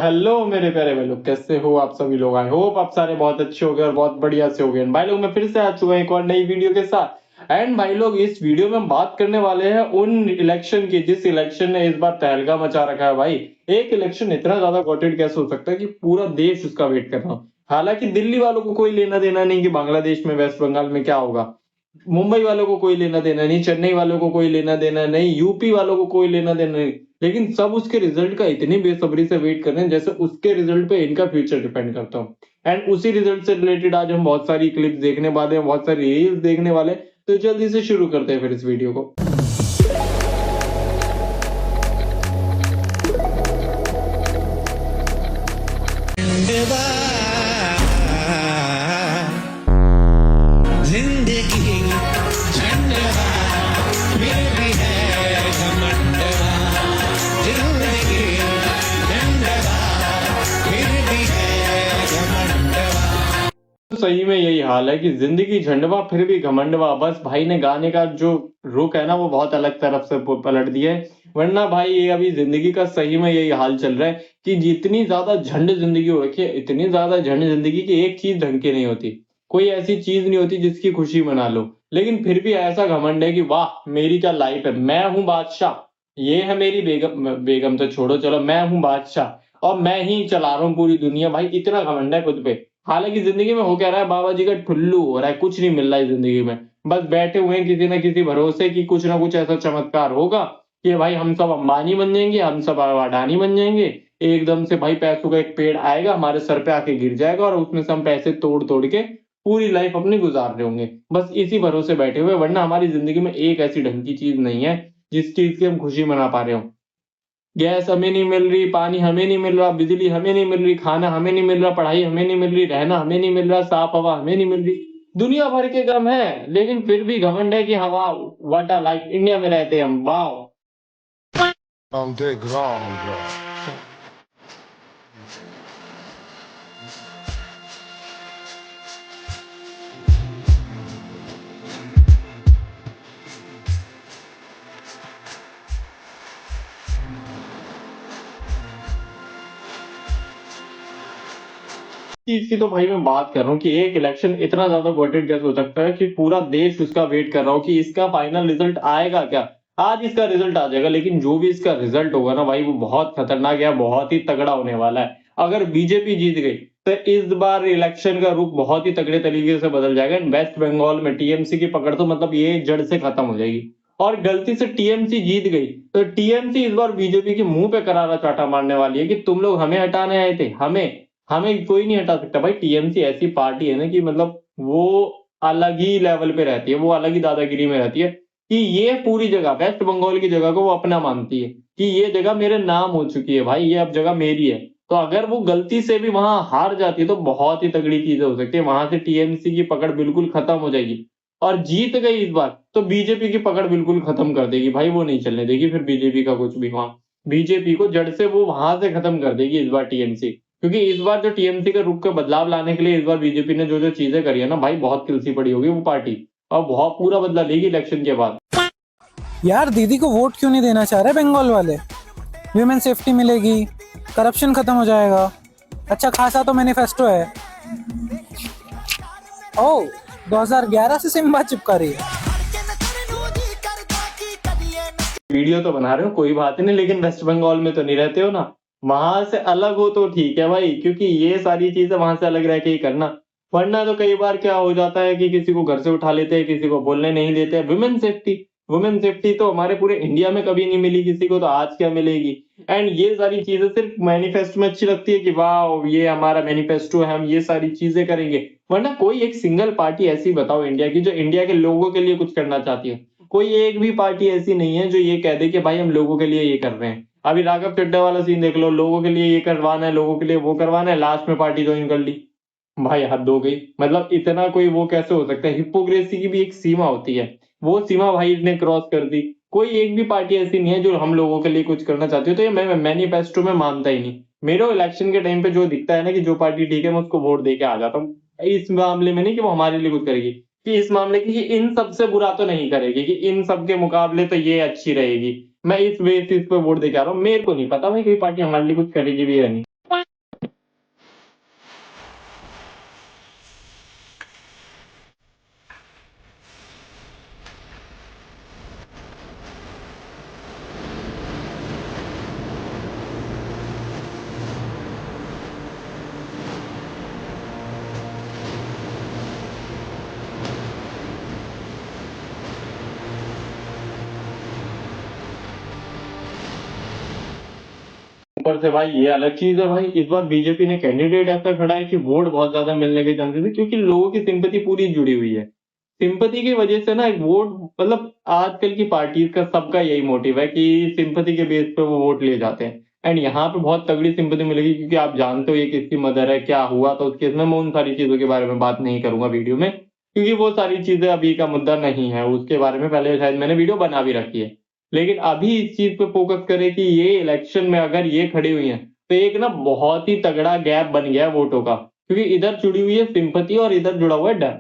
Hello मेरे प्यारे भाई लोग, कैसे हो आप सभी लोग। आई होप आप सारे बहुत अच्छे हो गए और बहुत बढ़िया से हो गए। भाई लोग मैं फिर से आ चुका हूं एक और नई वीडियो के साथ। एंड भाई लोग इस वीडियो में हम बात करने वाले हैं उन इलेक्शन की जिस इलेक्शन ने इस बार तहलका मचा रखा है। भाई एक इलेक्शन इतना ज्यादा वोटेड कैसे हो सकता है कि पूरा देश उसका वेट कर रहा हो। हालांकि दिल्ली वालों को कोई लेना देना नहीं कि बांग्लादेश में वेस्ट बंगाल में क्या होगा, मुंबई वालों को कोई लेना देना नहीं, चेन्नई वालों को कोई लेना देना नहीं, यूपी वालों को कोई लेना देना नहीं, लेकिन सब उसके रिजल्ट का इतनी बेसब्री से वेट कर रहे हैं जैसे उसके रिजल्ट पे इनका फ्यूचर डिपेंड करता हो। एंड उसी रिजल्ट से रिलेटेड आज हम बहुत सारी क्लिप्स देखने वाले हैं, बहुत सारी रील्स देखने वाले हैं। तो जल्दी से शुरू करते हैं फिर इस वीडियो को। जिंदगी झंडवा फिर भी है घमंडवा, जिंदगी झंडवा फिर भी है घमंडवा। तो सही में यही हाल है कि जिंदगी झंडवा फिर भी घमंडवा। बस भाई ने गाने का जो रुख है ना वो बहुत अलग तरफ से पलट दिया है। वरना भाई ये अभी जिंदगी का सही में यही हाल चल रहा है कि जितनी ज्यादा झंड जिंदगी हो रखी है, इतनी ज्यादा झंड जिंदगी की एक चीज ढंग की नहीं होती। कोई ऐसी चीज नहीं होती जिसकी खुशी मना लो, लेकिन फिर भी ऐसा घमंड है कि वाह मेरी क्या लाइफ है, मैं हूं बादशाह, ये है मेरी बेगम। बेगम तो छोड़ो, चलो मैं हूं बादशाह और मैं ही चला रहा हूँ पूरी दुनिया। भाई इतना घमंड है खुद पे। हालांकि जिंदगी में हो क्या रहा है, बाबा जी का ठुल्लू हो रहा है, कुछ नहीं मिल रहा है जिंदगी में। बस बैठे हुए हैं किसी ना किसी भरोसे कि कुछ ना कुछ ऐसा चमत्कार होगा कि भाई हम सब अंबानी बन जाएंगे, हम सब अडानी बन जाएंगे। एकदम से भाई पैसों का एक पेड़ आएगा हमारे सर पे आके गिर जाएगा और उसमें से हम पैसे तोड़ तोड़ के पूरी लाइफ अपनी गुजार रहे होंगे। बस इसी भरोसे बैठे हुए, वरना हमारी जिंदगी में एक ऐसी ढंग की चीज नहीं है जिस चीज की हम खुशी मना पा रहे हो। गैस हमें नहीं मिल रही, पानी हमें नहीं मिल रहा, बिजली हमें नहीं मिल रही, खाना हमें नहीं मिल रहा, पढ़ाई हमें नहीं मिल रही, रहना हमें नहीं मिल रहा, साफ हवा हमें नहीं मिल रही। दुनिया भर के गम है, लेकिन फिर भी घमंड है कि हवा वाटा लाइक इंडिया में रहते हैं हम। वाओ। On the ground. चीज की तो भाई मैं बात कर रहा हूँ कि एक इलेक्शन इतना ज्यादा वोटेड कैसे हो सकता है कि पूरा देश उसका वेट कर रहा हो कि इसका फाइनल रिजल्ट आएगा क्या। आज इसका रिजल्ट आ जाएगा, लेकिन जो भी इसका रिजल्ट होगा ना भाई वो बहुत खतरनाक है, बहुत ही तगड़ा होने वाला है। अगर बीजेपी जीत गई तो इस बार इलेक्शन का रुख बहुत ही तगड़े तरीके से बदल जाएगा। वेस्ट बंगाल में टीएमसी की पकड़ तो मतलब ये जड़ से खत्म हो जाएगी। और गलती से टीएमसी जीत गई तो टीएमसी इस बार बीजेपी के मुंह पे करारा चाटा मारने वाली है कि तुम लोग हमें हटाने आए थे, हमें हमें कोई नहीं हटा सकता। भाई टीएमसी ऐसी पार्टी है ना कि मतलब वो अलग ही लेवल पे रहती है, वो अलग ही दादागिरी में रहती है कि ये पूरी जगह वेस्ट बंगाल की जगह को वो अपना मानती है कि ये जगह मेरे नाम हो चुकी है भाई, ये अब जगह मेरी है। तो अगर वो गलती से भी वहां हार जाती है तो बहुत ही तगड़ी चीजें हो सकती है, वहां से टीएमसी की पकड़ बिल्कुल खत्म हो जाएगी। और जीत गई इस बार तो बीजेपी की पकड़ बिल्कुल खत्म कर देगी भाई, वो नहीं चलने देगी फिर बीजेपी का कुछ भी वहां। बीजेपी को जड़ से वो वहां से खत्म कर देगी इस बार टीएमसी। क्योंकि इस बार जो टीएमसी का रुख का बदलाव लाने के लिए इस बार बीजेपी ने जो जो चीजें करी है ना भाई, बहुत किलसी पड़ी होगी वो पार्टी और बहुत पूरा बदला लेगी इलेक्शन के बाद। यार दीदी को वोट क्यों नहीं देना चाह रहे बंगाल वाले। ह्यूमन सेफ्टी मिलेगी, करप्शन खत्म हो जाएगा, अच्छा खासा तो मैनिफेस्टो है। ओह 2011 से सिम्बा चिपका रही है। वीडियो तो बना रहे हो कोई बात नहीं, लेकिन वेस्ट बंगाल में तो नहीं रहते हो ना, वहां से अलग हो तो ठीक है भाई, क्योंकि ये सारी चीजें वहां से अलग रह के ही करना। वरना तो कई बार क्या हो जाता है कि किसी को घर से उठा लेते हैं, किसी को बोलने नहीं देते हैं। वुमेन सेफ्टी तो हमारे पूरे इंडिया में कभी नहीं मिली किसी को, तो आज क्या मिलेगी। एंड ये सारी चीजें सिर्फ मैनिफेस्टो में अच्छी लगती है कि वाह ये हमारा मैनिफेस्टो है, हम ये सारी चीजें करेंगे। वरना कोई एक सिंगल पार्टी ऐसी बताओ इंडिया की जो इंडिया के लोगों के लिए कुछ करना चाहती है। कोई एक भी पार्टी ऐसी नहीं है जो ये कह दे कि भाई हम लोगों के लिए ये कर रहे हैं। अभी राघव चड्ढा वाला सीन देख लो, लोगों के लिए ये करवाना है, लोगों के लिए वो करवाना है, लास्ट में पार्टी ज्वाइन कर ली। भाई हद हो गई, मतलब इतना कोई वो कैसे हो सकता है। हिपोक्रेसी की भी एक सीमा होती है, वो सीमा भाई ने क्रॉस कर दी। कोई एक भी पार्टी ऐसी नहीं है जो हम लोगों के लिए कुछ करना चाहती है। तो ये मैं मैनिफेस्टो में मानता ही नहीं। मेरे इलेक्शन के टाइम पे जो दिखता है ना कि जो पार्टी ठीक है मैं उसको वोट दे के आ जाता हूँ। इस मामले में नहीं कि वो हमारे लिए कुछ करेगी, कि इस मामले की इन सबसे बुरा तो नहीं करेगी, कि इन सब के मुकाबले तो ये अच्छी रहेगी। मैं इस बेसिस पे वोट दे के आ रहा हूँ, मेरे को नहीं पता भाई कोई पार्टी हमारे लिए कुछ करेगी भी या नहीं। ऊपर से भाई ये अलग चीज है भाई, इस बार बीजेपी ने कैंडिडेट ऐसा खड़ा है कि वोट बहुत ज्यादा मिलने के चांसेस है, क्योंकि लोगों की सिंपैथी पूरी जुड़ी हुई है। सिंपैथी की वजह से ना वोट, मतलब आजकल की पार्टीज का सबका यही मोटिव है कि सिंपैथी के बेस पे वो वोट ले जाते हैं। एंड यहाँ पे बहुत तगड़ी सिंपैथी मिलेगी, क्योंकि आप जानते हो ये किसकी मदर है, क्या हुआ था उस केस में। मैं उन सारी चीजों के बारे में बात नहीं करूंगा वीडियो में, क्योंकि वो सारी चीजें अभी का मुद्दा नहीं है। उसके बारे में पहले शायद मैंने वीडियो बना भी रखी है। लेकिन अभी इस चीज पे फोकस करें कि ये इलेक्शन में अगर ये खड़ी हुई है तो एक ना बहुत ही तगड़ा गैप बन गया है वोटों का, क्योंकि इधर जुड़ी हुई है सिंपैथी और इधर जुड़ा हुआ है डर।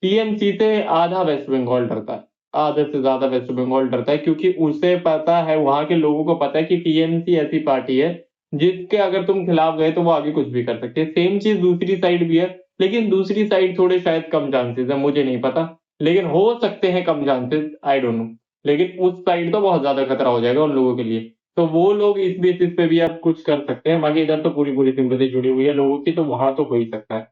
टीएमसी से आधा वेस्ट बंगाल डरता है, आधे से ज्यादा वेस्ट बंगाल डरता है, क्योंकि उसे पता है, वहां के लोगों को पता है कि टीएमसी ऐसी पार्टी है जिसके अगर तुम खिलाफ गए तो वो आगे कुछ भी कर सकते हैं। सेम चीज दूसरी साइड भी है, लेकिन दूसरी साइड थोड़े शायद कम चांसेस है, मुझे नहीं पता, लेकिन हो सकते हैं कम चांसेस, आई डोंट नो। लेकिन उस साइड तो बहुत ज्यादा खतरा हो जाएगा उन लोगों के लिए। तो वो लोग इस बेसिस पे भी आप कुछ कर सकते हैं, बाकी इधर तो पूरी पूरी सिंपैथी जुड़ी हुई है लोगों की, तो वहां तो हो ही सकता है।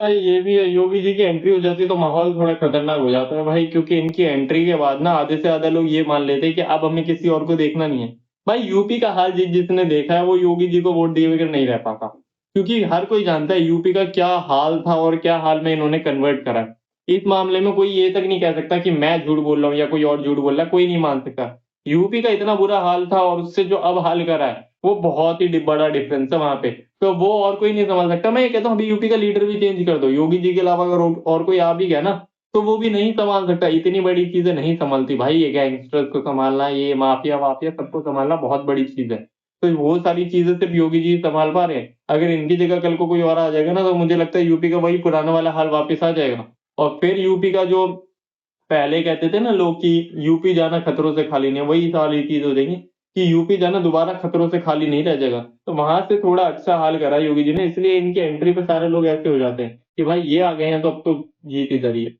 भाई ये भी है, योगी जी की एंट्री हो जाती है तो माहौल थोड़ा खतरनाक हो जाता है भाई, क्योंकि इनकी एंट्री के बाद ना आधे से ज्यादा लोग ये मान लेते हैं कि अब हमें किसी और को देखना नहीं है। भाई यूपी का हाल जिसने देखा है वो योगी जी को वोट दिए बगैर नहीं रह पाता, क्योंकि हर कोई जानता है यूपी का क्या हाल था और क्या हाल में इन्होंने कन्वर्ट करा है। इस मामले में कोई ये तक नहीं कह सकता कि मैं झूठ बोल रहा हूँ या कोई और झूठ बोल रहा है, कोई नहीं मान सकता। यूपी का इतना बुरा हाल था और उससे जो अब हाल करा है वो बहुत ही बड़ा डिफरेंस है वहां पे। तो वो और कोई नहीं संभाल सकता। मैं ये कहता हूँ अभी यूपी का लीडर भी चेंज कर दो, योगी जी के अलावा अगर और कोई आ भी गया ना तो वो भी नहीं संभाल सकता, इतनी बड़ी चीजें नहीं संभालती भाई। ये गैंगस्टर्स को संभालना, ये माफिया वाफिया सबको संभालना बहुत बड़ी चीज है। तो वो सारी चीजें सिर्फ योगी जी संभाल पा रहे हैं। अगर इनकी जगह कल को कोई और आ जाएगा ना तो मुझे लगता है यूपी का वही पुराना वाला हाल वापस आ जाएगा। और फिर यूपी का जो पहले कहते थे ना लोग कि यूपी जाना खतरों से खाली नहीं है, वही सारी चीज हो जाएगी कि यूपी जाना दोबारा खतरों से खाली नहीं रह जाएगा। तो वहां से थोड़ा अच्छा हाल करा योगी जी ने, इसलिए इनकी एंट्री पे सारे लोग ऐसे हो जाते हैं कि भाई ये आ गए हैं तो अब तो जीत इधर ही है।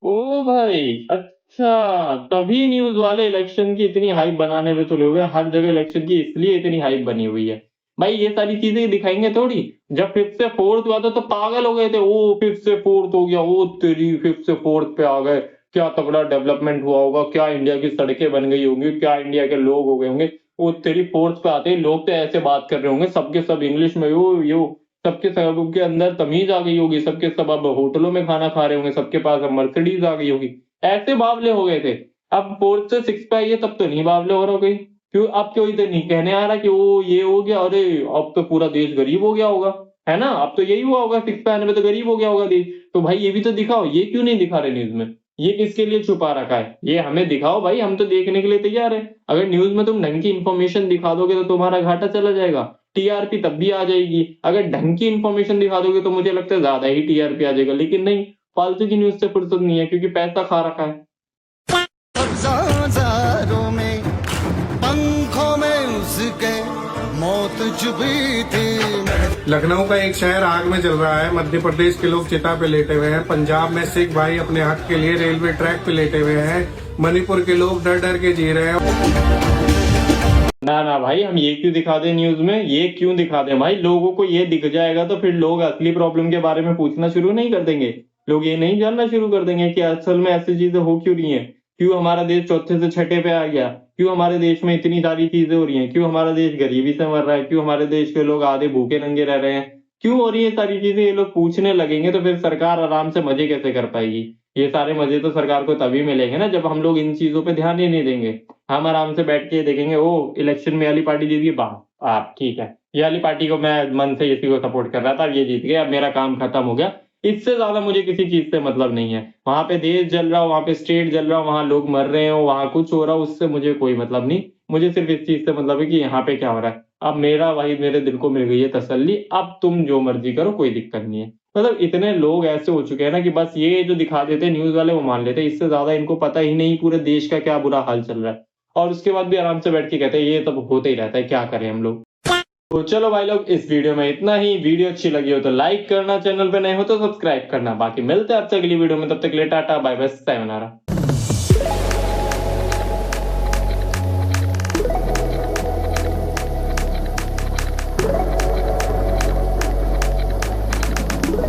ओ भाई, अच्छा, तभी न्यूज वाले इलेक्शन की इतनी हाइप बनाने पे तुले हुए हैं। हर जगह इलेक्शन की इसलिए इतनी हाइप बनी हुई है भाई, ये सारी चीजें दिखाएंगे थोड़ी। जब फिफ्थ से फोर्थ हुआ था तो पागल हो गए थे, ओ फिफ्थ से फोर्थ हो गया, ओ तेरी फिफ्थ से फोर्थ पे आ गए, क्या तगड़ा डेवलपमेंट हुआ होगा, क्या इंडिया की सड़कें बन गई होंगी, क्या इंडिया के लोग हो गए होंगे। वो तेरी फोर्थ पे आते ही लोग तो ऐसे बात कर रहे होंगे सबके सब इंग्लिश में, यो सबके सबके अंदर तमीज आ गई होगी, सबके सब अब होटलों में खाना खा रहे होंगे, सबके पास अब मर्सिडीज आ गई होगी। ऐसे बावले हो गए थे। अब फोर्थ से सिक्स पे आई है तब तो नहीं बावले हो रहा कोई, क्यों अब क्यों इधर नहीं कहने आ रहा कि वो ये हो गया, अरे अब तो पूरा देश गरीब हो गया होगा, है ना, अब तो यही हुआ होगा, सिक्स पे आने में तो गरीब हो गया होगा देश। तो भाई ये भी तो दिखाओ, ये क्यों नहीं दिखा रहे न्यूज में? ये किसके लिए छुपा रखा है? ये हमें दिखाओ भाई, हम तो देखने के लिए तैयार है। अगर न्यूज में तुम ढंग की इंफॉर्मेशन दिखा दोगे तो तुम्हारा घाटा चला जाएगा, टीआरपी तब भी आ जाएगी। अगर ढंग की इंफॉर्मेशन दिखा दोगे तो मुझे लगता है ज्यादा ही टीआरपी आ जाएगा, लेकिन नहीं, फालतू की न्यूज से फुर्सत नहीं है, क्योंकि पैसा खा रखा है। हजारों में पंखों में उसके मौत छुपी थी। लखनऊ का एक शहर आग में जल रहा है। मध्य प्रदेश के लोग चिता पे लेटे हुए हैं। पंजाब में सिख भाई अपने हक के लिए रेलवे ट्रैक पे लेटे हुए हैं। मणिपुर के लोग डर डर के जी रहे हैं। ना ना भाई, हम ये क्यों दिखा दें न्यूज में, ये क्यों दिखा दें भाई? लोगों को ये दिख जाएगा तो फिर लोग असली प्रॉब्लम के बारे में पूछना शुरू नहीं कर देंगे। लोग ये नहीं जानना शुरू कर देंगे कि असल में ऐसी चीजें हो क्यों रही हैं, क्यों हमारा देश चौथे से छठे पे आ गया, क्यों हमारे देश में इतनी सारी चीजें हो रही हैं, क्यों हमारा देश गरीबी से मर रहा है, क्यों हमारे देश के लोग आधे भूखे नंगे रह रहे हैं, क्यों हो रही है सारी चीजें। ये लोग पूछने लगेंगे तो फिर सरकार आराम से मजे कैसे कर पाएगी? ये सारे मजे तो सरकार को तभी मिलेंगे ना जब हम लोग इन चीजों पे ध्यान ही नहीं देंगे। हम आराम से बैठ के देखेंगे, ओ इलेक्शन में वाली पार्टी जीत गई, वाह आप ठीक है, ये वाली पार्टी को मैं मन से इसी को सपोर्ट कर रहा था, अब ये जीत गए, अब मेरा काम खत्म हो गया। इससे ज्यादा मुझे किसी चीज से मतलब नहीं है। वहां पे देश जल रहा हो, वहां पे स्टेट जल रहा हो, वहां लोग मर रहे हो, वहां कुछ हो रहा हो, उससे मुझे कोई मतलब नहीं। मुझे सिर्फ इस चीज से मतलब है कि यहाँ पे क्या हो रहा है। अब मेरा भाई मेरे दिल को मिल गई है तसल्ली, अब तुम जो मर्जी करो, कोई दिक्कत नहीं है। मतलब इतने लोग ऐसे हो चुके हैं ना कि बस ये जो दिखा देते हैं न्यूज वाले वो मान लेते हैं, इससे ज्यादा इनको पता ही नहीं पूरे देश का क्या बुरा हाल चल रहा है। और उसके बाद भी आराम से बैठ के कहते हैं ये सब होते ही रहता है, क्या करें हम लोग। तो चलो भाई लोग, इस वीडियो में इतना ही। वीडियो अच्छी लगी हो तो लाइक करना, चैनल पे नए हो तो सब्सक्राइब करना। बाकी मिलते हैं आपसे अगली वीडियो में, तब तक के लिए टाटा बाय बाय, सायोनारा।